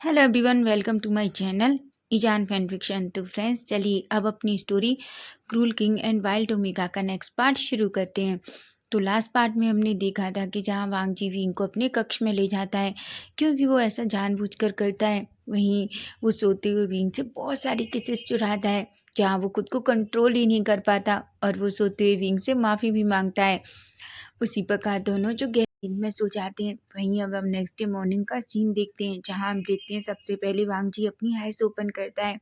Hello everyone, welcome to my channel ईजान fan fiction. तो friends, चलिए अब अपनी story cruel king and wild omega का नेक्स्ट पार्ट शुरू करते हैं। तो लास्ट पार्ट में हमने देखा था कि जहां वांग जी विंग को अपने कक्ष में ले जाता है, क्योंकि वो ऐसा जानबूझकर करता है। वहीं वो सोते हुए विंग से बहुत सारी किसेस चुराता है, जहाँ वो खुद को कंट्रोल ही नहीं कर पाता और वो सोते हुए विंग से माफ़ी भी मांगता है। उसी प्रकार दोनों जो गहरी नींद में सो जाते हैं। वहीं अब हम नेक्स्ट डे मॉर्निंग का सीन देखते हैं, जहां हम देखते हैं सबसे पहले वांग जी अपनी आइज ओपन करता है।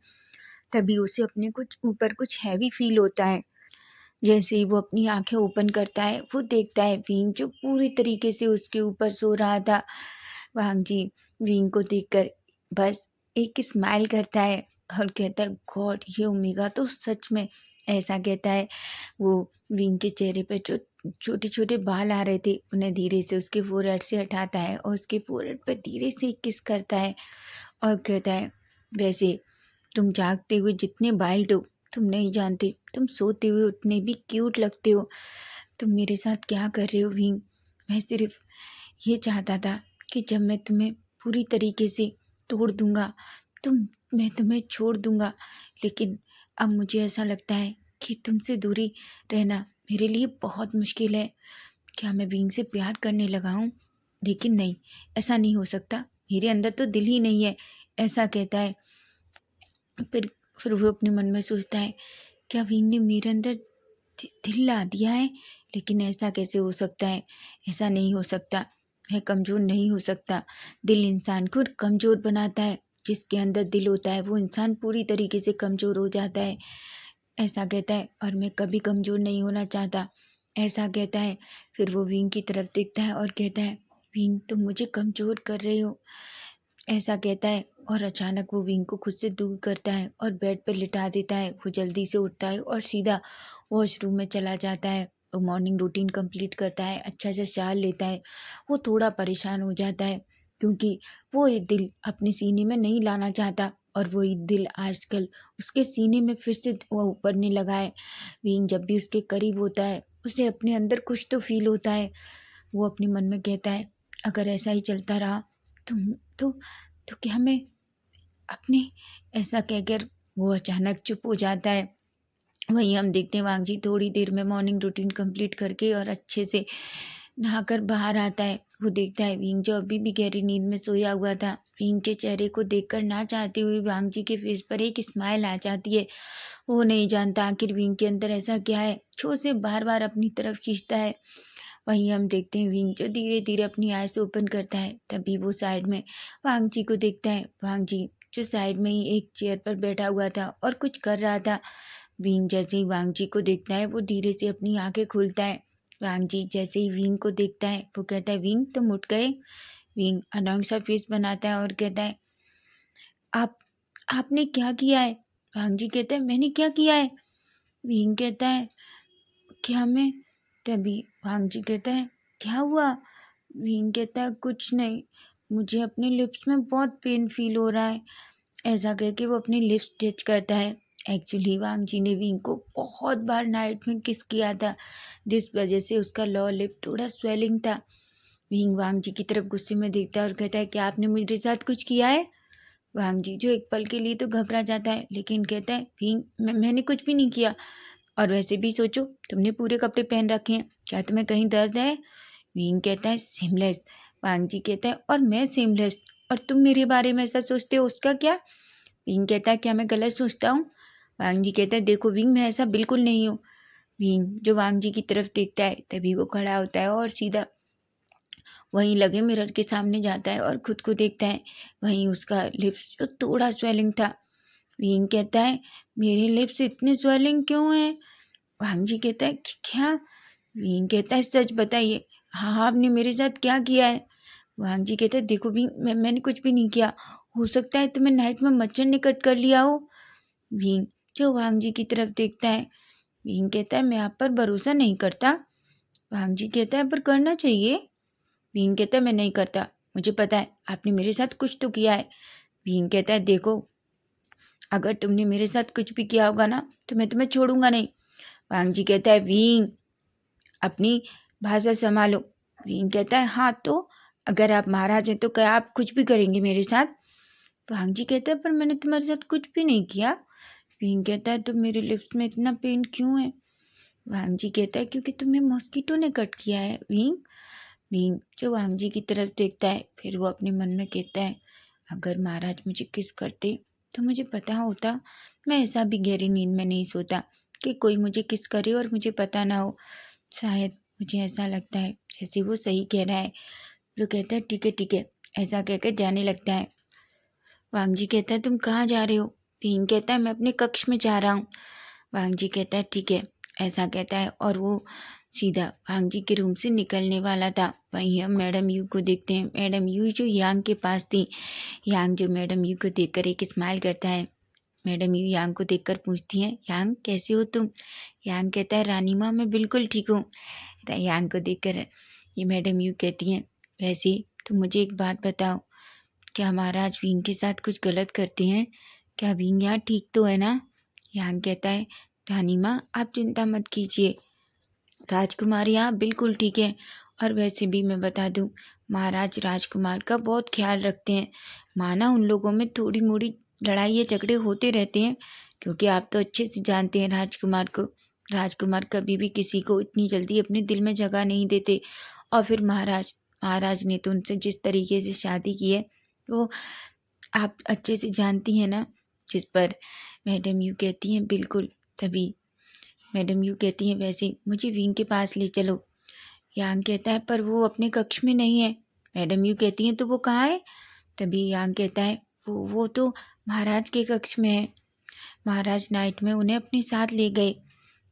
तभी उसे अपने कुछ हैवी फील होता है। जैसे ही वो अपनी आंखें ओपन करता है, वो देखता है विंग जो पूरी तरीके से उसके ऊपर सो रहा था। वांग जी विंग को देखकर बस एक स्माइल करता है और कहता है, गॉड, ये ओमेगा तो सच में, ऐसा कहता है। वो विंग के चेहरे पे जो छोटे छोटे बाल आ रहे थे, उन्हें धीरे से उसके फोरहेड से हटाता है और उसके फोरहेड पे धीरे से किस करता है और कहता है, वैसे तुम जागते हुए जितने वाइल्ड हो तुम नहीं जानते, तुम सोते हुए उतने भी क्यूट लगते हो। तुम मेरे साथ क्या कर रहे हो विंग? मैं सिर्फ ये चाहता था कि जब मैं तुम्हें पूरी तरीके से तोड़ दूंगा, तुम मैं तुम्हें छोड़ दूंगा, लेकिन अब मुझे ऐसा लगता है कि तुमसे दूरी रहना मेरे लिए बहुत मुश्किल है। क्या मैं विंग से प्यार करने लगा हूँ? लेकिन नहीं, ऐसा नहीं हो सकता, मेरे अंदर तो दिल ही नहीं है, ऐसा कहता है। फिर फिर वो अपने मन में सोचता है, क्या विंग ने मेरे अंदर दिल ला दिया है? लेकिन ऐसा कैसे हो सकता है? ऐसा नहीं हो सकता, मैं कमज़ोर नहीं हो सकता। दिल इंसान को कमज़ोर बनाता है। जिसके अंदर दिल होता है वो इंसान पूरी तरीके से कमज़ोर हो जाता है, ऐसा कहता है। और मैं कभी कमज़ोर नहीं होना चाहता, ऐसा कहता है। फिर वो विंग की तरफ देखता है और कहता है, विंग तुम मुझे कमज़ोर कर रहे हो, ऐसा कहता है। और अचानक वो विंग को खुद से दूर करता है और बेड पर लिटा देता है। वो जल्दी से उठता है और सीधा वॉशरूम में चला जाता है। वो मॉर्निंग रूटीन कंप्लीट करता है, अच्छा सा शावर लेता है। वो थोड़ा परेशान हो जाता है, क्योंकि वो ये दिल अपने सीने में नहीं लाना चाहता और वही दिल आजकल उसके सीने में फिर से वो उभरने लगा है। विंग जब भी उसके करीब होता है, उसे अपने अंदर कुछ तो फील होता है। वो अपने मन में कहता है, अगर ऐसा ही चलता रहा तुम तो क्या मैं अपने, ऐसा कहकर वो अचानक चुप हो जाता है। वहीं हम देखते हैं वांग जी थोड़ी देर में मॉर्निंग रूटीन कंप्लीट करके और अच्छे से नहाकर बाहर आता है। वो देखता है विंग जो अभी भी गहरी नींद में सोया हुआ था। विंग के चेहरे को देखकर ना चाहते हुए वांग जी के फेस पर एक स्माइल आ जाती है। वो नहीं जानता आखिर विंग के अंदर ऐसा क्या है जो उसे बार बार अपनी तरफ खींचता है। वहीं हम देखते हैं विंग जो धीरे धीरे अपनी आइज ओपन करता है। तभी वो साइड में वांग जी को देखता है। वांग जी जो साइड में ही एक चेयर पर बैठा हुआ था और कुछ कर रहा था। विंग जैसे ही वांग जी को देखता है, वो धीरे से अपनी आंखें खोलता है। वांग जी जैसे ही विंग को देखता है, वो कहता है, विंग तुम उठ गए? विंग अनोइंग सा फेस बनाता है और कहता है, आप आपने क्या किया है? वांग जी कहता है, मैंने क्या किया है? विंग कहता है, क्या मैं? तभी वांग जी कहता है, क्या हुआ? विंग कहता है, कुछ नहीं, मुझे अपने लिप्स में बहुत पेन फील हो रहा है। ऐसा कह के वो अपनी लिप्स टच करता है। एक्चुअली वांग जी ने विंग को बहुत बार नाइट में किस किया था, जिस वजह से उसका लॉ लिप थोड़ा स्वेलिंग था। विंग वांग जी की तरफ गुस्से में देखता है और कहता है, क्या आपने मेरे साथ कुछ किया है? वांग जी जो एक पल के लिए तो घबरा जाता है, लेकिन कहता है, विंग मैंने कुछ भी नहीं किया। और वैसे भी सोचो, तुमने पूरे कपड़े पहन रखे हैं, क्या तुम्हें कहीं दर्द है? विंग कहता है, सेमलेस। वांग जी कहता है, और मैं सेमलेस, और तुम मेरे बारे में ऐसा सोचते हो, उसका क्या? विंग कहता है, क्या मैं गलत सोचता हूँ? वांग जी कहता है, देखो विंग, मैं ऐसा बिल्कुल नहीं हूँ। विंग जो वांग जी की तरफ देखता है, तभी वो खड़ा होता है और सीधा वहीं लगे मिरर के सामने जाता है और खुद को देखता है। वहीं उसका लिप्स जो थोड़ा स्वेलिंग था। विंग कहता है, मेरे लिप्स इतने स्वेलिंग क्यों हैं? वांग जी कहता है, क्या? विंग कहता है, सच बताइए, हाँ आपने मेरे साथ क्या किया है? वांग जी कहता है, देखो विंग, मैंने कुछ भी नहीं किया, हो सकता है तुम्हें नाइट में मच्छर ने कट कर लिया हो। विंग जो वांग जी की तरफ देखता है। विंग कहता है, मैं आप पर भरोसा नहीं करता। वांग जी कहता है, पर करना चाहिए। विंग कहता है, मैं नहीं करता, मुझे पता है आपने मेरे साथ कुछ तो किया है। विंग कहता है, देखो, अगर तुमने मेरे साथ कुछ भी किया होगा ना, तो मैं तुम्हें छोड़ूंगा नहीं। वांग जी कहता है, विंग अपनी भाषा संभालो। विंग कहता है, हाँ तो, अगर आप महाराज हैं तो क्या आप कुछ भी करेंगे मेरे साथ? वांग जी कहता है पर मैंने तुम्हारे साथ कुछ भी नहीं किया। विंग कहता है तो मेरे लिप्स में इतना पेन क्यों है? वांग जी कहता है क्योंकि तुम्हें मॉस्किटो ने कट किया है विंग। विंग जो वांग जी की तरफ देखता है, फिर वो अपने मन में कहता है अगर महाराज मुझे किस करते तो मुझे पता होता। मैं ऐसा भी गहरी नींद में नहीं सोता कि कोई मुझे किस करे और मुझे पता ना हो। शायद मुझे ऐसा लगता है जैसे वो सही कह रहा है। वो कहता है ठीक है, ऐसा कहकर जाने लगता है। वांग जी कहता है तुम कहाँ जा रहे हो? भीम कहता है मैं अपने कक्ष में जा रहा हूँ। वांग जी कहता है ठीक है, ऐसा कहता है और वो सीधा वांग जी के रूम से निकलने वाला था। वहीं हम मैडम यू को देखते हैं। मैडम यू जो यांग के पास थी। यांग जो मैडम यू को देखकर एक स्माइल करता है। मैडम यू यांग को देखकर पूछती हैं यांग कैसे हो तुम? यांग कहता है रानी माँ मैं बिल्कुल ठीक हूँ। यांग को देखकर ये मैडम यू कहती हैं वैसे तुम मुझे एक बात बताओ, क्या महाराज विंग के साथ कुछ गलत करते हैं? क्या विंग यहाँ ठीक तो है ना? यांग कहता है रानी माँ आप चिंता मत कीजिए, राजकुमार यहाँ बिल्कुल ठीक है। और वैसे भी मैं बता दूँ महाराज राजकुमार का बहुत ख्याल रखते हैं। माना उन लोगों में थोड़ी मोड़ी लड़ाई या झगड़े होते रहते हैं, क्योंकि आप तो अच्छे से जानते हैं राजकुमार को। राजकुमार कभी भी किसी को इतनी जल्दी अपने दिल में जगह नहीं देते। और फिर महाराज ने तो उनसे जिस तरीके से शादी की है वो आप अच्छे से जानती हैं ना। जिस पर मैडम यू कहती हैं बिल्कुल। तभी मैडम यू कहती हैं वैसे मुझे विंग के पास ले चलो। यांग कहता है पर वो अपने कक्ष में नहीं है। मैडम यू कहती हैं तो वो कहाँ है? तभी यांग कहता है वो तो महाराज के कक्ष में है। महाराज नाइट में उन्हें अपने साथ ले गए।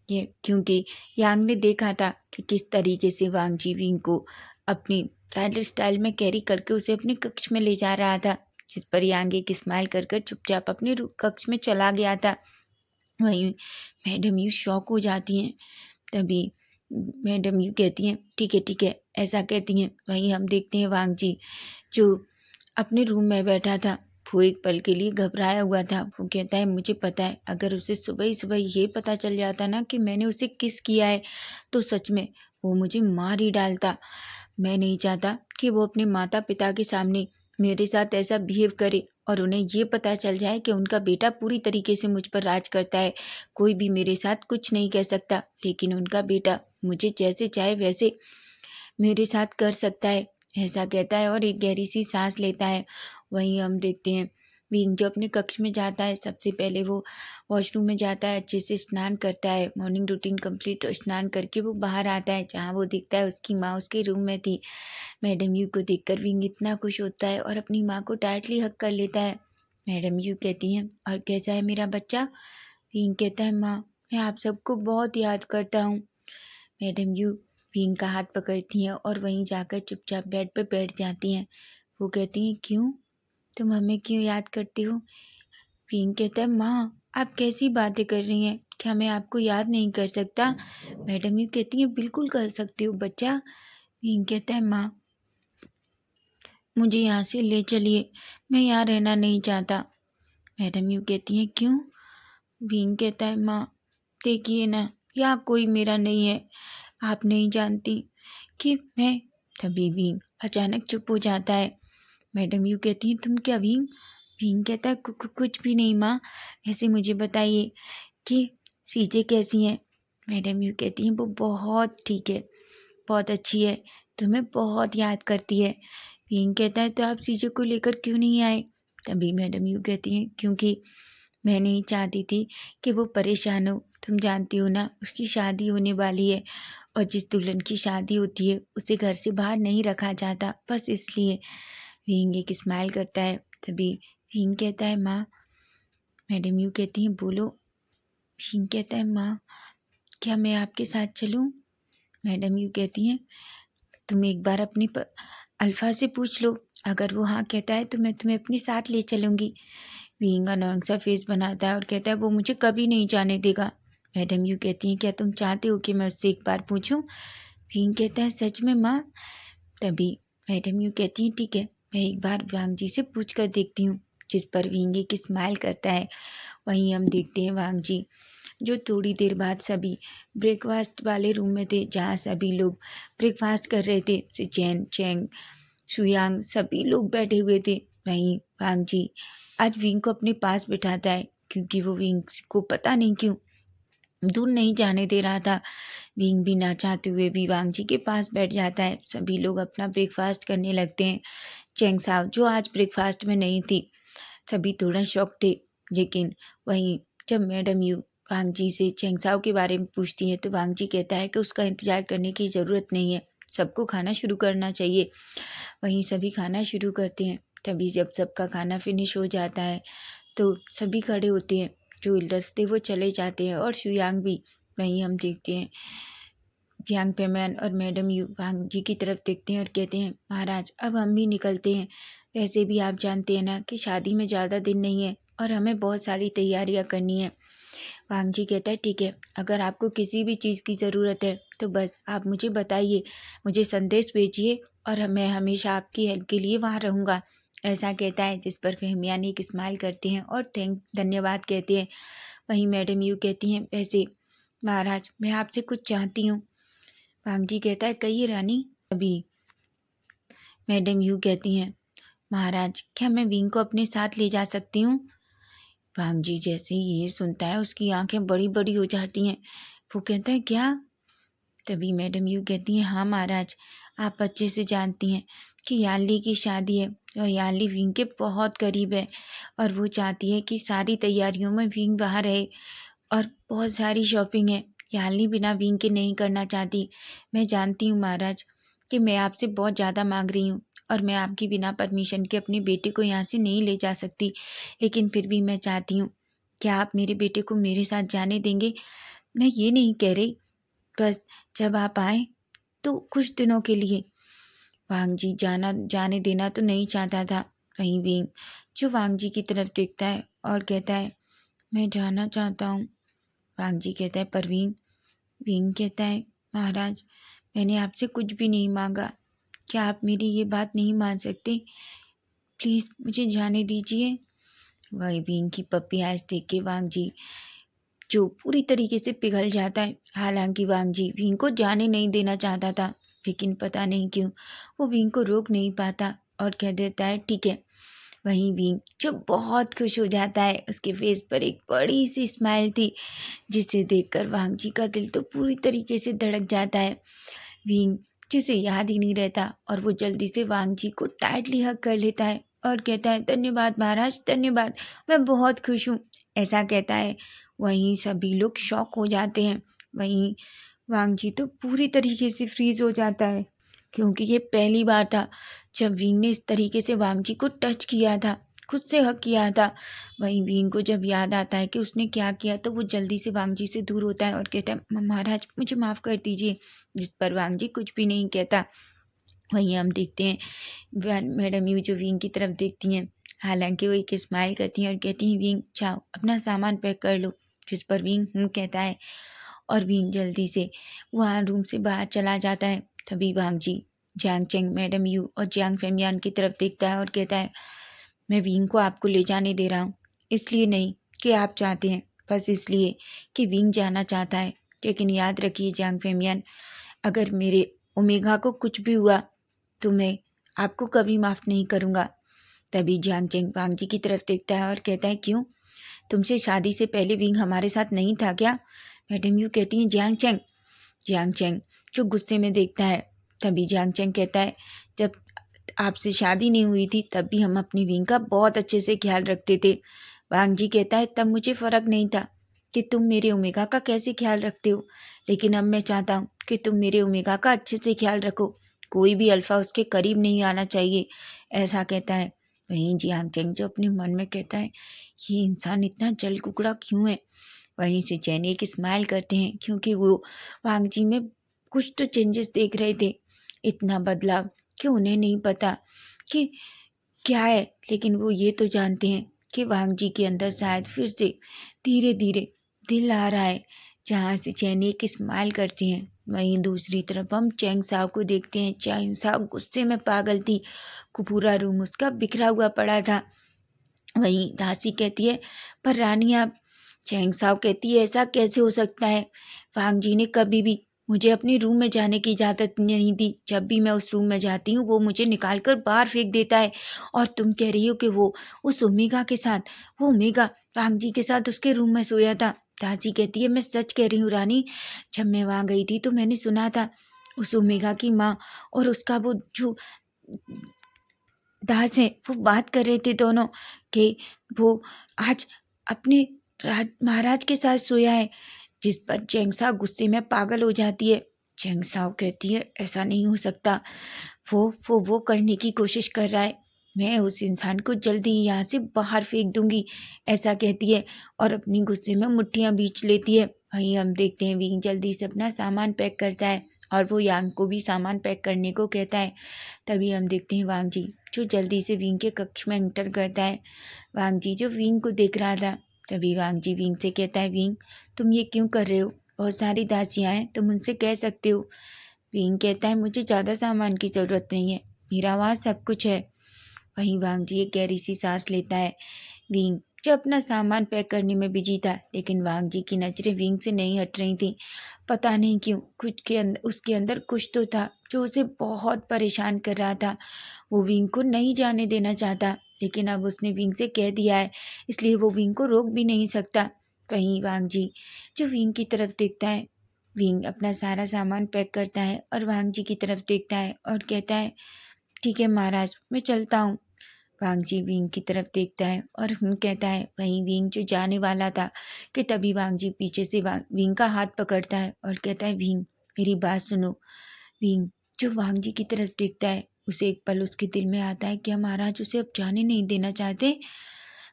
ये क्योंकि यांग ने देखा था कि किस तरीके से वांग जी विंग को अपनी ब्राइडल स्टाइल में कैरी करके उसे अपने कक्ष में ले जा रहा था। जिस पर यांग एक स्माइल कर चुपचाप अपने कक्ष में चला गया था। वहीं मैडम यू शॉक हो जाती हैं। तभी मैडम यू कहती हैं ठीक है, ऐसा कहती हैं। वहीं हम देखते हैं वांग जी जो अपने रूम में बैठा था। वो एक पल के लिए घबराया हुआ था। वो कहता है मुझे पता है अगर उसे सुबह ही सुबह ये पता चल जाता ना कि मैंने उसे किस किया है तो सच में वो मुझे मार ही डालता। मैं नहीं चाहता कि वो अपने माता पिता के सामने मेरे साथ ऐसा बिहेव करे और उन्हें ये पता चल जाए कि उनका बेटा पूरी तरीके से मुझ पर राज करता है। कोई भी मेरे साथ कुछ नहीं कह सकता, लेकिन उनका बेटा मुझे जैसे चाहे वैसे मेरे साथ कर सकता है, ऐसा कहता है और एक गहरी सी सांस लेता है। वहीं हम देखते हैं विंग जो अपने कक्ष में जाता है। सबसे पहले वो वॉशरूम में जाता है, अच्छे से स्नान करता है। मॉर्निंग रूटीन कंप्लीट स्नान करके वो बाहर आता है, जहाँ वो देखता है उसकी माँ उसके रूम में थी। मैडम यू को देखकर विंग इतना खुश होता है और अपनी माँ को टाइटली हग कर लेता है। मैडम यू कहती हैं और कैसा है मेरा बच्चा? विंग कहता है माँ मैं आप सबको बहुत याद करता हूँ। मैडम यू विंग का हाथ पकड़ती हैं और वहीं जाकर चुपचाप बेड पर बैठ जाती हैं। वो कहती हैं क्यों, तुम हमें क्यों याद करती हो? विंग कहता है माँ आप कैसी बातें कर रही हैं, क्या मैं आपको याद नहीं कर सकता? मैडम यू कहती हैं बिल्कुल कर सकती हो बच्चा। विंग कहता है माँ मुझे यहाँ से ले चलिए, मैं यहाँ रहना नहीं चाहता। मैडम यू कहती हैं क्यों? विंग कहता है माँ देखिए ना यहाँ कोई मेरा नहीं है, आप नहीं जानती कि मैं। तभी विंग अचानक चुप हो जाता है। मैडम यू कहती हैं तुम क्या विंग? विंग कहता है कुछ भी नहीं माँ, ऐसे मुझे बताइए कि सीजे कैसी हैं? मैडम यू कहती हैं वो बहुत ठीक है, बहुत अच्छी है, तुम्हें बहुत याद करती है। विंग कहता है तो आप सीजे को लेकर क्यों नहीं आए? तभी मैडम यू कहती हैं क्योंकि मैं नहीं चाहती थी कि वो परेशान हो। तुम जानती हो ना उसकी शादी होने वाली है और जिस दुल्हन की शादी होती है उसे घर से बाहर नहीं रखा जाता, बस इसलिए। विंग एक स्माइल करता है। तभी विंग कहता है माँ। मैडम यू कहती हैं बोलो। विंग कहता है माँ क्या मैं आपके साथ चलूँ? मैडम यू कहती हैं तुम एक बार अपनी अल्फा से पूछ लो, अगर वो हाँ कहता है तो मैं तुम्हें अपने साथ ले चलूँगी। विंग अनोइंग सा फेस बनाता है और कहता है वो मुझे कभी नहीं जाने देगा। मैडम यू कहती हैं क्या तुम चाहते हो कि मैं उससे एक बार पूछूं? विंग कहता है सच में माँ? तभी मैडम यू कहती हैं ठीक है, मैं एक बार वांग जी से पूछ कर देखती हूँ। जिस पर विंग एक स्माइल करता है। वहीं हम देखते हैं वांग जी जो थोड़ी देर बाद सभी ब्रेकफास्ट वाले रूम में थे, जहाँ सभी लोग ब्रेकफास्ट कर रहे थे। चैन चैंग सुयांग सभी लोग बैठे हुए थे। वहीं वांग जी आज विंग को अपने पास बिठाता है, क्योंकि वो विंग को पता नहीं क्यों दूर नहीं जाने दे रहा था। विंग भी ना चाहते हुए भी वांग जी के पास बैठ जाता है। सभी लोग अपना ब्रेकफास्ट करने लगते हैं। चेंग साव जो आज ब्रेकफास्ट में नहीं थी, सभी थोड़ा शॉक थे। लेकिन वहीं जब मैडम यू वांग जी से चेंग साव के बारे में पूछती है तो वांग जी कहता है कि उसका इंतजार करने की ज़रूरत नहीं है, सबको खाना शुरू करना चाहिए। वहीं सभी खाना शुरू करते हैं। तभी जब सबका खाना फिनिश हो जाता है तो सभी खड़े होते हैं। जो एल्डर्स थे वो चले जाते हैं और शुयांग भी। वहीं हम देखते हैं यांग पेमैन और मैडम यू वांग जी की तरफ देखते हैं और कहते हैं, महाराज अब हम भी निकलते हैं। वैसे भी आप जानते हैं ना कि शादी में ज़्यादा दिन नहीं है और हमें बहुत सारी तैयारियां करनी है। वांग जी कहता है, ठीक है, अगर आपको किसी भी चीज़ की ज़रूरत है तो बस आप मुझे बताइए, मुझे संदेश भेजिए और मैं हमेशा आपकी हेल्प के लिए वहाँ रहूँगा। ऐसा कहता है, जिस पर फहमियान एक स्माइल करते हैं और धन्यवाद कहते हैं। वहीं मैडम यू कहती हैं, वैसे महाराज मैं आपसे कुछ चाहती हूँ। वांग जी कहता है, कहिए रानी। अभी मैडम यू कहती हैं, महाराज क्या मैं विंग को अपने साथ ले जा सकती हूँ। वांग जी जैसे ही ये सुनता है उसकी आंखें बड़ी बड़ी हो जाती हैं। वो कहता है, क्या? तभी मैडम यू कहती हैं, हाँ महाराज, आप अच्छे से जानती हैं कि यानली की शादी है और यानली विंग के बहुत करीब है और वो चाहती है कि सारी तैयारियों में विंग वहाँ रहे और बहुत सारी शॉपिंग है। यानली बिना विंग के नहीं करना चाहती। मैं जानती हूँ महाराज कि मैं आपसे बहुत ज़्यादा मांग रही हूँ और मैं आपकी बिना परमिशन के अपने बेटे को यहाँ से नहीं ले जा सकती, लेकिन फिर भी मैं चाहती हूँ, क्या आप मेरे बेटे को मेरे साथ जाने देंगे? मैं ये नहीं कह रही, बस जब आप आए तो कुछ दिनों के लिए। वांग जी जाने देना तो नहीं चाहता था। वहीं विंग जो वांग जी की तरफ देखता है और कहता है, मैं जाना चाहता हूँ। वांग जी कहता है, परवीन। विंग कहता है, महाराज मैंने आपसे कुछ भी नहीं मांगा, क्या आप मेरी ये बात नहीं मान सकते? प्लीज़ मुझे जाने दीजिए। वही विंग की पप्पी आज देख के वांग जी जो पूरी तरीके से पिघल जाता है। हालांकि वांग जी विंग को जाने नहीं देना चाहता था, लेकिन पता नहीं क्यों वो विंग को रोक नहीं पाता और कह देता है, ठीक है। वहीं विंग जो बहुत खुश हो जाता है, उसके फेस पर एक बड़ी सी स्माइल थी जिसे देखकर वांग जी का दिल तो पूरी तरीके से धड़क जाता है। विंग जिसे याद ही नहीं रहता और वो जल्दी से वांग जी को टाइटली हग कर लेता है और कहता है, धन्यवाद महाराज, धन्यवाद, मैं बहुत खुश हूँ। ऐसा कहता है। वहीं सभी लोग शॉक हो जाते हैं। वहीं वांग जी तो पूरी तरीके से फ्रीज हो जाता है, क्योंकि ये पहली बार था जब विंग ने इस तरीके से वांग जी को टच किया था, खुद से हक किया था। वहीं विंग को जब याद आता है कि उसने क्या किया तो वो जल्दी से वांग जी से दूर होता है और कहता है, महाराज मुझे माफ़ कर दीजिए। जिस पर वांग जी कुछ भी नहीं कहता। वहीं हम देखते हैं मैडम यू जो विंग की तरफ देखती हैं, हालांकि वो एक स्माइल करती हैं और कहती हैं, विंग जाओ अपना सामान पैक कर लो। जिस पर विंग कहता है और विंग जल्दी से वहाँ रूम से बाहर चला जाता है। तभी वांग जी जियांग चेंग, मैडम यू और जियांग फेमियान की तरफ देखता है और कहता है, मैं विंग को आपको ले जाने दे रहा हूँ, इसलिए नहीं कि आप चाहते हैं, बस इसलिए कि विंग जाना चाहता है। लेकिन याद रखिए जियांग फेमियान, अगर मेरे ओमेगा को कुछ भी हुआ तो मैं आपको कभी माफ़ नहीं करूँगा। तभी जियांग चेंग वांग जी की तरफ देखता है और कहता है, क्यों, तुमसे शादी से पहले विंग हमारे साथ नहीं था क्या? मैडम यू कहती हैं, जियांग चेंग जो गुस्से में देखता है। तभी जियांग चेंग कहता है, जब आपसे शादी नहीं हुई थी तब भी हम अपनी विंग का बहुत अच्छे से ख्याल रखते थे। वांग जी कहता है, तब मुझे फ़र्क नहीं था कि तुम मेरे ओमेगा का कैसे ख्याल रखते हो, लेकिन अब मैं चाहता हूँ कि तुम मेरे ओमेगा का अच्छे से ख्याल रखो, कोई भी अल्फ़ा उसके करीब नहीं आना चाहिए। ऐसा कहता है। वहीं जियांग चेंग जो अपने मन में कहता है, ये इंसान इतना जल कुकड़ा क्यों है। वहीं से चैन एक स्माइल करते हैं, क्योंकि वो वांग जी में कुछ तो चेंजेस देख रहे थे, इतना बदलाव कि उन्हें नहीं पता कि क्या है, लेकिन वो ये तो जानते हैं कि वांग जी के अंदर शायद फिर से धीरे धीरे दिल आ रहा है। जहाँ से चैन एक स्माइल करते हैं। वहीं दूसरी तरफ हम चैंग साव को देखते हैं। चैंग साव गुस्से में पागल थी, पूरा रूम उसका बिखरा हुआ पड़ा था। वहीं दासी कहती है, पर रानी आप। चैंग साव कहती है, ऐसा कैसे हो सकता है, वांग जी ने कभी भी मुझे अपने रूम में जाने की इजाज़त नहीं दी। जब भी मैं उस रूम में जाती हूँ वो मुझे निकाल कर बाहर फेंक देता है। और तुम कह रही हो कि वो उस ओमेगा के साथ, वो ओमेगा वांग जी के साथ उसके रूम में सोया था। दासी कहती है, मैं सच कह रही हूँ रानी, जब मैं वहाँ गई थी तो मैंने सुना था उस ओमेगा की माँ और उसका वो जो दास है वो बात कर रहे थे दोनों कि वो आज अपने महाराज के साथ सोया है। जिस पर चेंगसा गुस्से में पागल हो जाती है। चेंगसाओ कहती है, ऐसा नहीं हो सकता, वो करने की कोशिश कर रहा है। मैं उस इंसान को जल्दी ही यहाँ से बाहर फेंक दूंगी, ऐसा कहती है और अपनी गुस्से में मुट्ठियाँ बींच लेती है। वहीं हम देखते हैं विंग जल्दी से अपना सामान पैक करता है और वो यांग को भी सामान पैक करने को कहता है। तभी हम देखते हैं वांग जी जो जल्दी से विंग के कक्ष में एंटर करता है। वांग जी जो विंग को देख रहा था, तभी वांग जी विंग से कहता है, विंग तुम ये क्यों कर रहे हो? बहुत सारी दासियाँ हैं, तुम उनसे कह सकते हो। विंग कहता है, मुझे ज़्यादा सामान की ज़रूरत नहीं है, मेरा वहाँ सब कुछ है। वहीं वांग जी एक गहरी सी सांस लेता है। विंग जो अपना सामान पैक करने में बिजी था, लेकिन वांग जी की नज़रें विंग से नहीं हट रही थी। पता नहीं क्यों कुछ के अंदर उसके अंदर कुछ तो था जो उसे बहुत परेशान कर रहा था। वो विंग को नहीं जाने देना चाहता, लेकिन अब उसने विंग से कह दिया है, इसलिए वो विंग को रोक भी नहीं सकता। वहीं वांग जी जो विंग की तरफ देखता है, विंग अपना सारा सामान पैक करता है और वांग जी की तरफ देखता है और कहता है, ठीक है महाराज, मैं चलता हूँ। वांग जी विंग की तरफ देखता है और कहता है। वहीं विंग जो जाने वाला था कि तभी वांग जी पीछे से विंग का हाथ पकड़ता है और कहता है, विंग मेरी बात सुनो। विंग जो वांग जी की तरफ देखता है, उसे एक पल उसके दिल में आता है कि हम महाराज उसे अब जाने नहीं देना चाहते।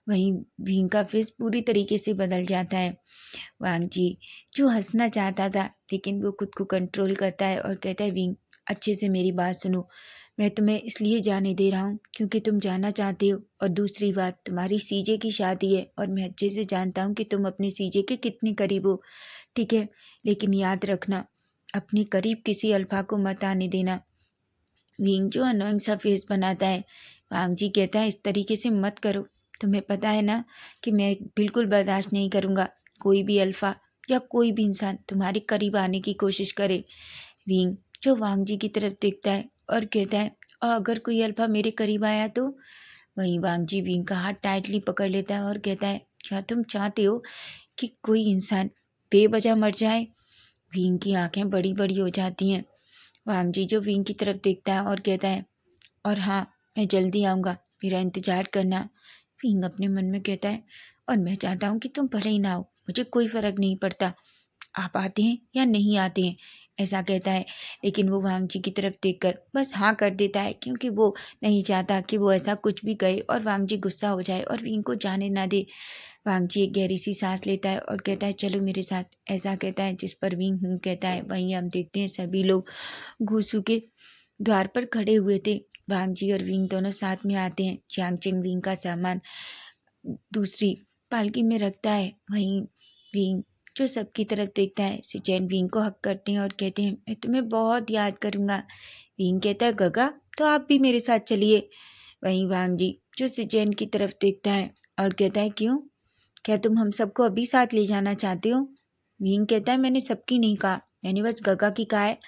वहीं विंग का फेस पूरी तरीके से बदल जाता है। वांग जी जो हंसना चाहता था, लेकिन वो खुद को कंट्रोल करता है और कहता है, विंग अच्छे से मेरी बात सुनो, मैं तुम्हें इसलिए जाने दे रहा हूँ क्योंकि तुम जाना चाहते हो, और दूसरी बात तुम्हारी सीजे की शादी है और मैं अच्छे से जानता हूँ कि तुम अपने सीजे के कितने करीब हो, ठीक है? लेकिन याद रखना, अपने करीब किसी अल्फा को मत आने देना। विंग जो अनोइंग सा फेस बनाता है। वांग जी कहता है, इस तरीके से मत करो, तुम्हें पता है ना कि मैं बिल्कुल बर्दाश्त नहीं करूँगा कोई भी अल्फा या कोई भी इंसान तुम्हारे करीब आने की कोशिश करे। विंग जो वांग जी की तरफ देखता है और कहता है, और अगर कोई अल्फा मेरे करीब आया तो? वहीं वांग जी विंग का हाथ टाइटली पकड़ लेता है और कहता है, क्या तुम चाहते हो कि कोई इंसान बेवजह मर जाए? विंग की आंखें बड़ी बड़ी हो जाती हैं। वांग जी जो विंग की तरफ देखता है और कहता है, और हाँ, मैं जल्दी आऊँगा, मेरा इंतज़ार करना। विंग अपने मन में कहता है, और मैं चाहता हूँ कि तुम भले ही ना हो, मुझे कोई फ़र्क नहीं पड़ता, आप आते हैं या नहीं आते हैं, ऐसा कहता है। लेकिन वो वांग जी की तरफ देखकर बस हाँ कर देता है, क्योंकि वो नहीं चाहता कि वो ऐसा कुछ भी कहे और वांग जी गुस्सा हो जाए और विंग को जाने ना दे। वांग जी एक गहरी सी सांस लेता है और कहता है, चलो मेरे साथ, ऐसा कहता है, जिस पर विंग कहता है। वहीं हम देखते हैं सभी लोग घूसू के द्वार पर खड़े हुए थे। वांग जी और विंग दोनों साथ में आते हैं। चांगचेंग विंग का सामान दूसरी पालकी में रखता है। वहीं विंग जो सबकी तरफ देखता है, सिचेन विंग को हक करते हैं और कहते हैं, मैं तुम्हें बहुत याद करूँगा। विंग कहता है, गगा तो आप भी मेरे साथ चलिए। वहीं वांग जी जो सिचेन की तरफ देखता है और कहता है, क्यों, क्या तुम हम सबको अभी साथ ले जाना चाहते हो? विंग कहता है, मैंने सबकी नहीं कहा, मैंने बस गगा की कहा है।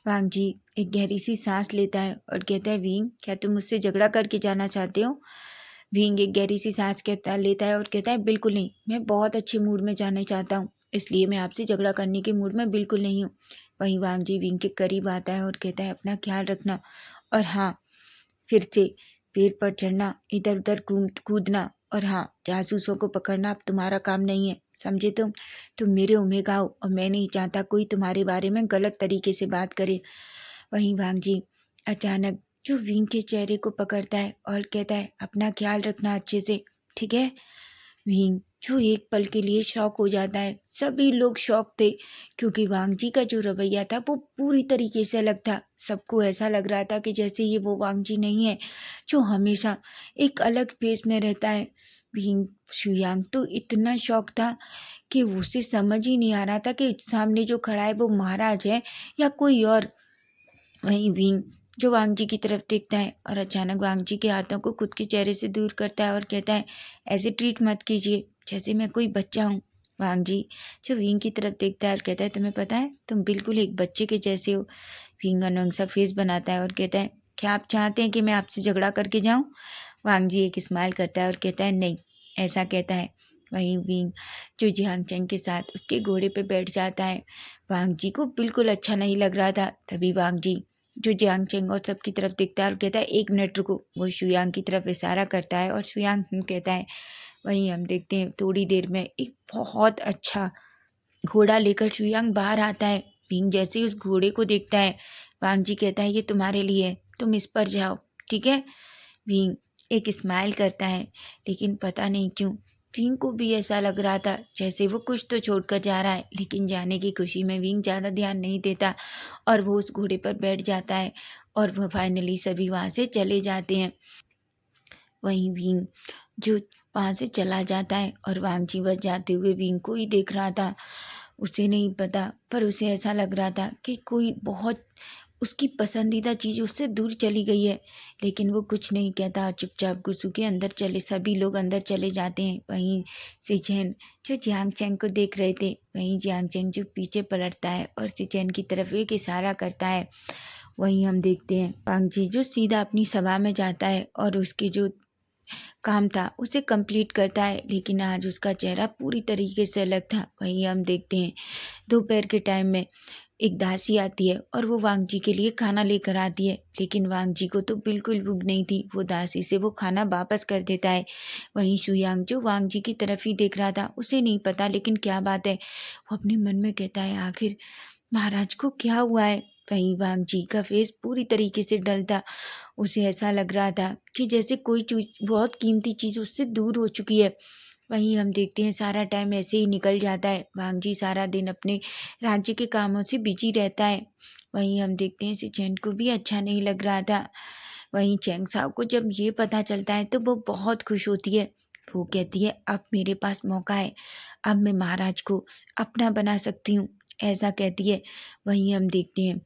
वांग जी एक गहरी सी सांस लेता है और कहता है, विंग क्या तुम मुझसे झगड़ा करके जाना चाहते हो? विंग एक गहरी सी सांस लेता है और कहता है, बिल्कुल नहीं, मैं बहुत अच्छे मूड में जाना चाहता हूँ, इसलिए मैं आपसे झगड़ा करने के मूड में बिल्कुल नहीं हूँ। वहीं वांग जी विंग के करीब आता है और कहता है, अपना ख्याल रखना, और हाँ, फिर से पेड़ पर चढ़ना, इधर उधर कूदना, और हाँ, जासूसों को पकड़ना अब तुम्हारा काम नहीं है, समझे? तुम मेरे ओमेगा हो और मैं नहीं चाहता कोई तुम्हारे बारे में गलत तरीके से बात करे। वहीं वांग जी अचानक जो विंग के चेहरे को पकड़ता है और कहता है, अपना ख्याल रखना अच्छे से, ठीक है? विंग जो एक पल के लिए शॉक हो जाता है। सभी लोग शॉक थे, क्योंकि वांग जी का जो रवैया था वो पूरी तरीके से अलग था। सबको ऐसा लग रहा था कि जैसे ये वो वांग जी नहीं है जो हमेशा एक अलग फेस में रहता है। विंग शुयांग तो इतना शॉक था कि उसे समझ ही नहीं आ रहा था कि सामने जो खड़ा है वो महाराज है या कोई और। वहीं विंग जो वांग जी की तरफ देखता है और अचानक वांग जी के हाथों को खुद के चेहरे से दूर करता है और कहता है, ऐसे ट्रीट मत कीजिए जैसे मैं कोई बच्चा हूँ। वांग जी जो विंग की तरफ देखता है और कहता है तुम्हें पता है तुम बिल्कुल एक बच्चे के जैसे हो। विंग अनोइंग सा फेस बनाता है और कहता है क्या आप चाहते हैं कि मैं आपसे झगड़ा करके जाऊं? वांग जी एक स्माइल करता है और कहता है नहीं, ऐसा कहता है। वहीं विंग जो जियांग चैंग के साथ उसके घोड़े पे बैठ जाता है। वांग जी को बिल्कुल अच्छा नहीं लग रहा था। तभी वांग जी जो जियांग चैंग और सबकी तरफ देखता है और कहता है एक मिनट रुको। वो शुयांग की तरफ इशारा करता है और शुयांग कहता है। वहीं हम देखते हैं थोड़ी देर में एक बहुत अच्छा घोड़ा लेकर शुयांग बाहर आता है। विंग जैसे ही उस घोड़े को देखता है, वांग जी कहता है ये तुम्हारे लिए है, तुम इस पर जाओ, ठीक है। विंग एक स्माइल करता है, लेकिन पता नहीं क्यों विंग को भी ऐसा लग रहा था जैसे वो कुछ तो छोड़कर जा रहा है, लेकिन जाने की खुशी में विंग ज़्यादा ध्यान नहीं देता और वो उस घोड़े पर बैठ जाता है और वह फाइनली सभी वहाँ से चले जाते हैं। वहीं विंग जो वहाँ से चला जाता है और वांग जी बस जाते हुए विंग को ही देख रहा था। उसे नहीं पता, पर उसे ऐसा लग रहा था कि कोई बहुत उसकी पसंदीदा चीज़ उससे दूर चली गई है, लेकिन वो कुछ नहीं कहता। चुपचाप गुस्सू के अंदर चले सभी लोग अंदर चले जाते हैं। वहीं सिचेन जो जियांग चैंग को देख रहे थे, वहीं जियांग चैंग जो पीछे पलटता है और सिचेन की तरफ एक इशारा करता है। वहीं हम देखते हैं वांग जी जो सीधा अपनी सभा में जाता है और उसकी जो काम था उसे कंप्लीट करता है, लेकिन आज उसका चेहरा पूरी तरीके से अलग था। वहीं हम देखते हैं दोपहर के टाइम में एक दासी आती है और वो वांग जी के लिए खाना लेकर आती है, लेकिन वांग जी को तो बिल्कुल भूख नहीं थी। वो दासी से वो खाना वापस कर देता है। वहीं शुयांग जो वांग जी की तरफ ही देख रहा था, उसे नहीं पता लेकिन क्या बात है, वो अपने मन में कहता है आखिर महाराज को क्या हुआ है। वहीं वांग जी का फेस पूरी तरीके से डल था। उसे ऐसा लग रहा था कि जैसे कोई चीज बहुत कीमती चीज उससे दूर हो चुकी है। वहीं हम देखते हैं सारा टाइम ऐसे ही निकल जाता है। वांग जी सारा दिन अपने राज्य के कामों से बिजी रहता है। वहीं हम देखते हैं सिचेन को भी अच्छा नहीं लग रहा था। वहीं चैंग साओ को जब ये पता चलता है तो वो बहुत खुश होती है। वो कहती है अब मेरे पास मौका है, अब मैं महाराज को अपना बना सकती हूँ, ऐसा कहती है। वहीं हम देखते हैं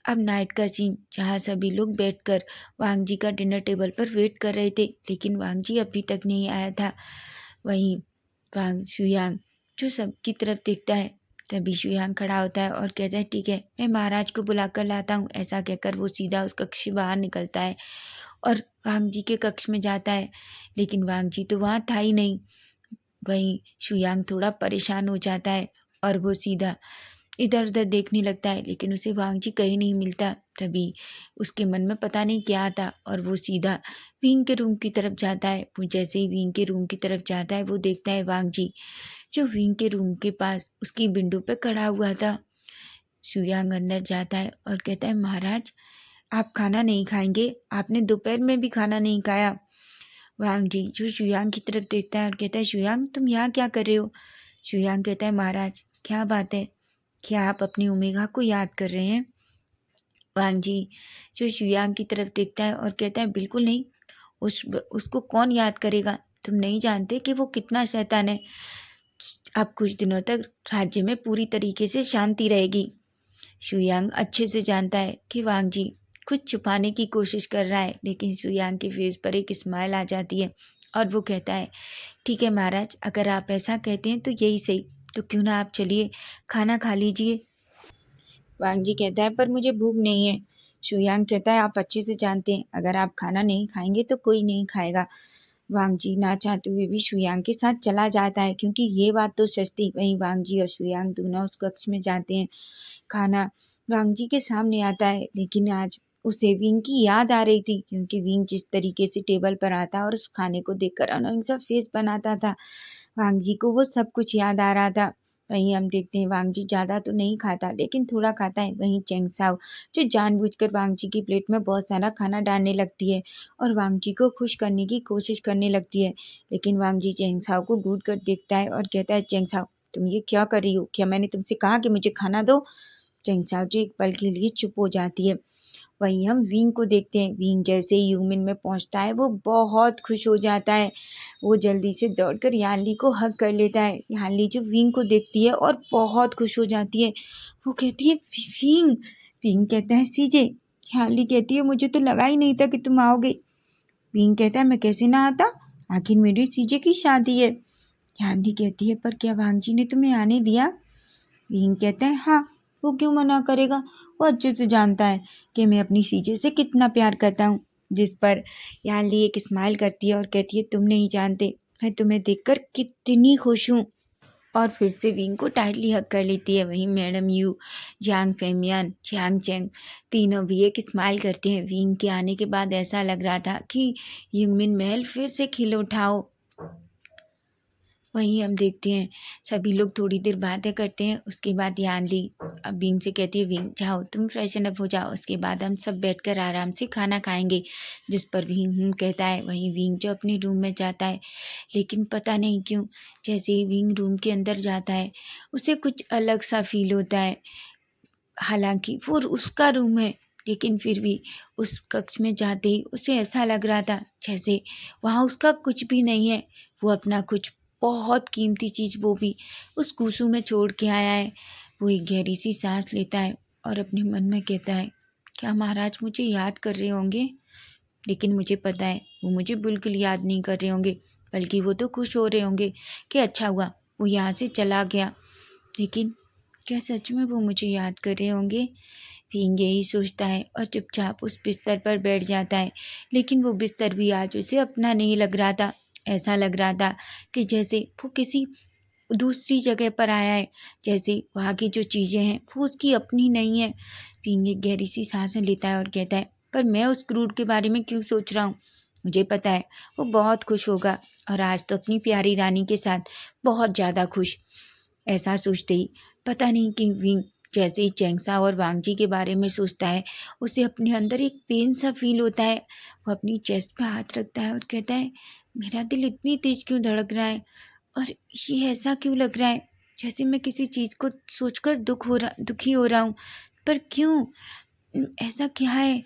अब नाइट का सीन जहाँ सभी लोग बैठकर वांग जी का डिनर टेबल पर वेट कर रहे थे, लेकिन वांग जी अभी तक नहीं आया था। वहीं वांग शुयांग जो सबकी तरफ देखता है, तभी शुयांग खड़ा होता है और कहता है ठीक है मैं महाराज को बुला कर लाता हूँ। ऐसा कहकर वो सीधा उस कक्ष से बाहर निकलता है और वांग जी के कक्ष में जाता है, लेकिन वांग जी तो वहाँ था ही नहीं। वहीं शुयांग थोड़ा परेशान हो जाता है और वो सीधा इधर उधर देखने लगता है, लेकिन उसे वांग जी कहीं नहीं मिलता। तभी उसके मन में पता नहीं क्या आता और वो सीधा विंग के रूम की तरफ जाता है। वो जैसे ही विंग के रूम की तरफ जाता है वो देखता है वांग जी जो विंग के रूम के पास उसकी विंडो पे खड़ा हुआ था। शुयांग अंदर जाता है और कहता है महाराज आप खाना नहीं खाएंगे? आपने दोपहर में भी खाना नहीं खाया। वांग जी जो शुयांग की तरफ देखता है और कहता है शुयांग तुम यहाँ क्या कर रहे हो? शुयांग कहता है महाराज क्या बात है, क्या आप अपनी ओमेगा को याद कर रहे हैं? वांग जी जो शुयांग की तरफ देखता है और कहता है बिल्कुल नहीं, उसको कौन याद करेगा? तुम नहीं जानते कि वो कितना शैतान है। अब कुछ दिनों तक राज्य में पूरी तरीके से शांति रहेगी। शुयांग अच्छे से जानता है कि वांग जी कुछ छुपाने की कोशिश कर रहा है, लेकिन शुयांग के फेस पर एक स्माइल आ जाती है और वो कहता है ठीक है महाराज, अगर आप ऐसा कहते हैं तो यही सही, तो क्यों ना आप चलिए खाना खा लीजिए। वांग जी कहता है पर मुझे भूख नहीं है। शुयांग कहता है आप अच्छे से जानते हैं अगर आप खाना नहीं खाएंगे तो कोई नहीं खाएगा। वांग जी ना चाहते हुए भी शुयांग के साथ चला जाता है, क्योंकि ये बात तो सच थी। वहीं वांग जी और शुयांग दोनों उस कक्ष में जाते हैं। खाना वांग जी के सामने आता है, लेकिन आज उसे विंग की याद आ रही थी, क्योंकि विंग जिस तरीके से टेबल पर आता और उस खाने को देखकर अनोइंग सा फेस बनाता था, वांग जी को वो सब कुछ याद आ रहा था। वहीं हम देखते हैं वांग जी ज़्यादा तो नहीं खाता, लेकिन थोड़ा खाता है। वहीं चेंग साओ जो जानबूझकर वांग जी की प्लेट में बहुत सारा खाना डालने लगती है और वांग जी को खुश करने की कोशिश करने लगती है, लेकिन वांग जी चेंग साओ को घूर कर देखता है और कहता है चेंग साओ तुम ये क्या कर रही हो? क्या मैंने तुमसे कहा कि मुझे खाना दो? चेंग साओ जी एक पल के लिए चुप हो जाती है। वहीं हम विंग को देखते हैं। विंग जैसे ही ह्यूमन में पहुंचता है वो बहुत खुश हो जाता है। वो जल्दी से दौड़कर यानली को हग कर लेता है। यानली जो विंग को देखती है और बहुत खुश हो जाती है। वो कहती है विंग। विंग कहता है सीजे। यानली कहती है मुझे तो लगा ही नहीं था कि तुम आओगे। विंग कहता है मैं कैसे ना आता, आखिर मेरी सीजे की शादी है। यान्ली कहती है, पर क्या वांग जी ने तुम्हें आने दिया? विंग कहता है, हाँ, वो क्यों मना करेगा? वो अच्छे से जानता है कि मैं अपनी सीजे से कितना प्यार करता हूँ। जिस पर यान्ली एक स्माइल करती है और कहती है, तुम नहीं जानते मैं तुम्हें देखकर कितनी खुश हूँ। और फिर से विंग को टाइटली हग कर लेती है। वहीं madam Yu, Jiang Fengmian, Jiang Cheng तीनों भी एक स्माइल करते हैं। विंग के आने के बाद ऐसा लग रहा था कि युंगमिन महल फिर से खिल उठा हो। वहीं हम देखते हैं सभी लोग थोड़ी देर बातें करते हैं। उसके बाद यानली अब विंग से कहती है, विंग जाओ तुम फ्रेशन अप हो जाओ, उसके बाद हम सब बैठकर आराम से खाना खाएंगे। जिस पर विंग कहता है। वहीं विंग जो अपने रूम में जाता है, लेकिन पता नहीं क्यों जैसे ही विंग रूम के अंदर जाता है उसे कुछ अलग सा फील होता है। हालांकि वो उसका रूम है, लेकिन फिर भी उस कक्ष में जाते ही उसे ऐसा लग रहा था जैसे वहाँ उसका कुछ भी नहीं है। वो अपना कुछ बहुत कीमती चीज़ वो भी उस कूसू में छोड़ के आया है। वो एक गहरी सी सांस लेता है और अपने मन में कहता है, क्या महाराज मुझे याद कर रहे होंगे? लेकिन मुझे पता है वो मुझे बिल्कुल याद नहीं कर रहे होंगे, बल्कि वो तो खुश हो रहे होंगे कि अच्छा हुआ वो यहाँ से चला गया। लेकिन क्या सच में वो मुझे याद कर रहे होंगे? भींग यही सोचता है और चुपचाप उस बिस्तर पर बैठ जाता है। लेकिन वो बिस्तर भी आज उसे अपना नहीं लग रहा था। ऐसा लग रहा था कि जैसे वो किसी दूसरी जगह पर आया है, जैसे वहाँ की जो चीज़ें हैं वो उसकी अपनी नहीं है। भींग एक गहरी सी सांसें लेता है और कहता है, पर मैं उस क्रूड के बारे में क्यों सोच रहा हूँ? मुझे पता है वो बहुत खुश होगा, और आज तो अपनी प्यारी रानी के साथ बहुत ज़्यादा खुश। ऐसा सोचते ही पता नहीं कि विंग जैसे ही चैंगसा और वांगजी के बारे में सोचता है, उसे अपने अंदर एक पेन सा फील होता है। वो अपनी चेस्ट पे हाथ रखता है और कहता है, मेरा दिल इतनी तेज क्यों धड़क रहा है, और ये ऐसा क्यों लग रहा है जैसे मैं किसी चीज़ को सोचकर दुखी हो रहा हूँ। पर क्यों? ऐसा क्या है?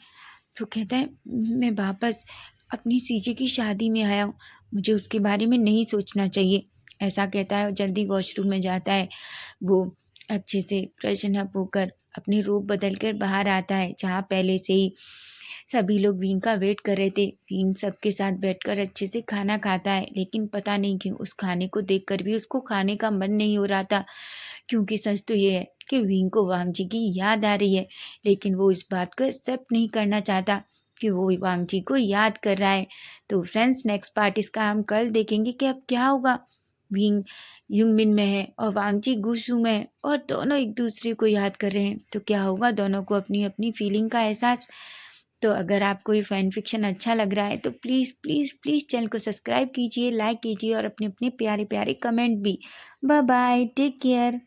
तो कहता है, मैं वापस अपनी सीजे की शादी में आया हूँ, मुझे उसके बारे में नहीं सोचना चाहिए। ऐसा कहता है और जल्दी वॉशरूम में जाता है। वो अच्छे से फ्रेशन अप होकर अपनी रूप बदल कर बाहर आता है, जहाँ पहले से ही सभी लोग विंग का वेट कर रहे थे। विंग सबके साथ बैठकर अच्छे से खाना खाता है, लेकिन पता नहीं क्यों उस खाने को देखकर भी उसको खाने का मन नहीं हो रहा था। क्योंकि सच तो ये है कि विंग को वांग जी की याद आ रही है, लेकिन वो इस बात को एक्सेप्ट नहीं करना चाहता कि वो वांग जी को याद कर रहा है। तो फ्रेंड्स, नेक्स्ट पार्ट इसका हम कल देखेंगे कि अब क्या होगा। विंग युंगमिन में है और वांग जी गुसू में है, और दोनों एक दूसरे को याद कर रहे हैं। तो क्या होगा, दोनों को अपनी अपनी फीलिंग का एहसास। तो अगर आपको ये फैन फिक्शन अच्छा लग रहा है तो प्लीज़ प्लीज़ प्लीज़ चैनल को सब्सक्राइब कीजिए, लाइक कीजिए और अपने अपने प्यारे प्यारे कमेंट भी। Bye bye, take care.